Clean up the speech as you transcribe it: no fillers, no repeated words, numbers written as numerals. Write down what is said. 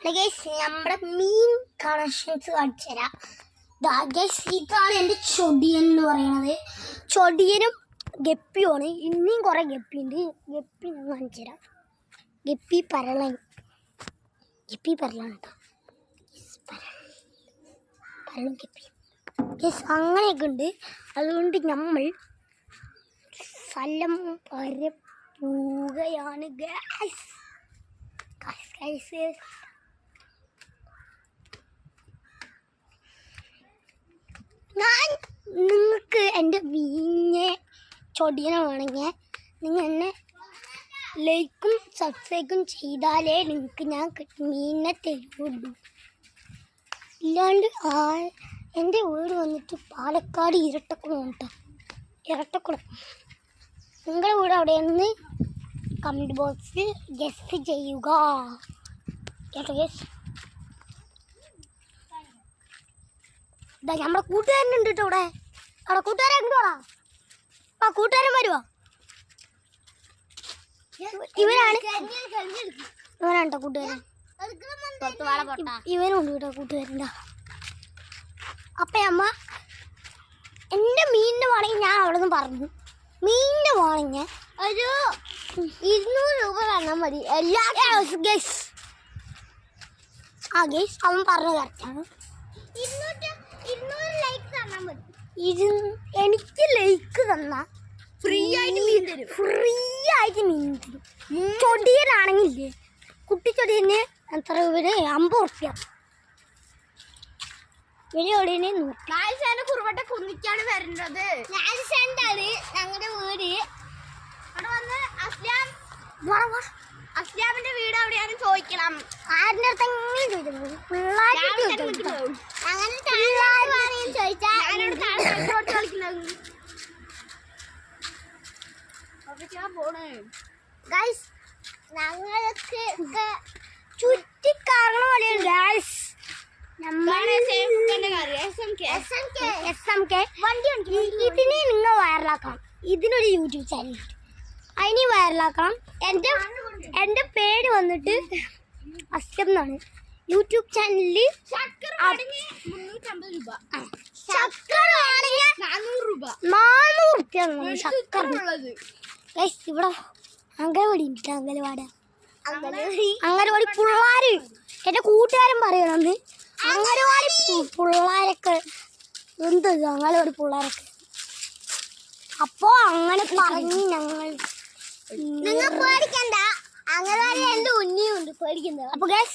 നമ്മുടെ മീൻ കളക്ഷൻസ് കാണിച്ചു തരാം. ഇതാണ് എൻ്റെ ചൊടിയൻ എന്ന് പറയുന്നത്. ചൊടിയനും ഗപ്പിയുമാണ്. ഇനിയും കുറേ ഗപ്പിയുണ്ട്. ഗപ്പി ഞാൻ കാണിച്ചു തരാം. ഗപ്പി പരളൻ കേട്ടോ. പരളും ഗപ്പി അങ്ങനെയൊക്കെ ഉണ്ട്. അതുകൊണ്ട് നമ്മൾ സ്ഥലം പോവുകയാണ്. ഞാൻ നിങ്ങൾക്ക് എൻ്റെ മീനെ ചൊടിയനെ വേണമെങ്കിൽ നിങ്ങൾ എന്നെ ലൈക്കും സബ്സ്ക്രൈബും ചെയ്താലേ നിങ്ങൾക്ക് ഞാൻ മീനിനെ തരുള്ളൂ. ഇല്ലാണ്ട് എൻ്റെ വീട് വന്നിട്ട് പാലക്കാട് ഇരട്ടക്കുളം കേട്ടോ. ഇരട്ടക്കുളം. നിങ്ങളുടെ വീട് അവിടെയെന്ന് കമൻറ്റ് ബോക്സിൽ ഗസ് ചെയ്യുക കേട്ടോ. ഗസ് ഇതാ നമ്മുടെ കൂട്ടുകാരനുണ്ട് കേട്ടോ ഇവിടെ. അവിടെ കൂട്ടുകാരെ ഉണ്ടോടാ? ആ കൂട്ടുകാരൻ വരുമോ? ഇവനാണ് കേട്ടോ കൂട്ടുകാരൻ. ഇവനുണ്ട് കേട്ടോ കൂട്ടുകാരൻ്റെ. അപ്പം അമ്മ എൻ്റെ മീനിൻ്റെ വേണമെങ്കിൽ ഞാൻ അവിടെ നിന്ന് പറഞ്ഞു. മീനിൻ്റെ വേണമെങ്കിൽ ഒരു 200 രൂപ തന്നാൽ മതി. എല്ലാ ഗസ് അവൻ പറഞ്ഞ കറക്റ്റാണ്. 200 ലൈക്ക് തന്നാൽ മതി. എനിക്ക് ലൈക്ക് തന്നാൽ ഫ്രീ ആയിട്ട് മീൻ തരും. ചൊടിയനാണെങ്കിലേ കുട്ടിച്ചൊടിയന് എത്ര രൂപ? 50 റുപ്യ. വലിയ കുറുവട്ട കുന്നിക്കാണ് വരുന്നത്. ഞങ്ങളുടെ വീട് അവിടെ വന്ന് അസ്ലാമിന്റെ വീട് അവിടെയാണ് ചോദിക്കണം. ആരുടെ അടുത്തെങ്കിലും ചോദിക്കുന്നത് ഞങ്ങൾക്ക് ചുറ്റിക്കാരണ പോലെയാണ് ഗൈസ്. ഇതിനെ നിങ്ങൾ വൈറലാക്കണം. ഇതിനൊരു യൂട്യൂബ് ചാനൽ അതിന് വൈറലാക്കണം. എൻ്റെ പേര് വന്നിട്ട് അസ്ലം എന്നാണ്. യൂട്യൂബ് ചാനലിൽ 400 റുപ്യ ശക്കർ. ഇവിടെ അംഗനവാടി ഉണ്ട്. അംഗനവാടി പിള്ളേർ എൻ്റെ കൂട്ടുകാരൻ പറയണമെന്ന്. അംഗനവാടി പിള്ളേരൊക്കെ എന്ത് അംഗനവാടി പിള്ളേരൊക്കെ. അപ്പോൾ അങ്ങനെ പറഞ്ഞ് നിങ്ങൾ പേടിക്കണ്ട. അംഗനവാടി എൻ്റെ ഉണ്ണിയുണ്ട് പേടിക്കുന്നത്. അപ്പോൾ ഗൈസ്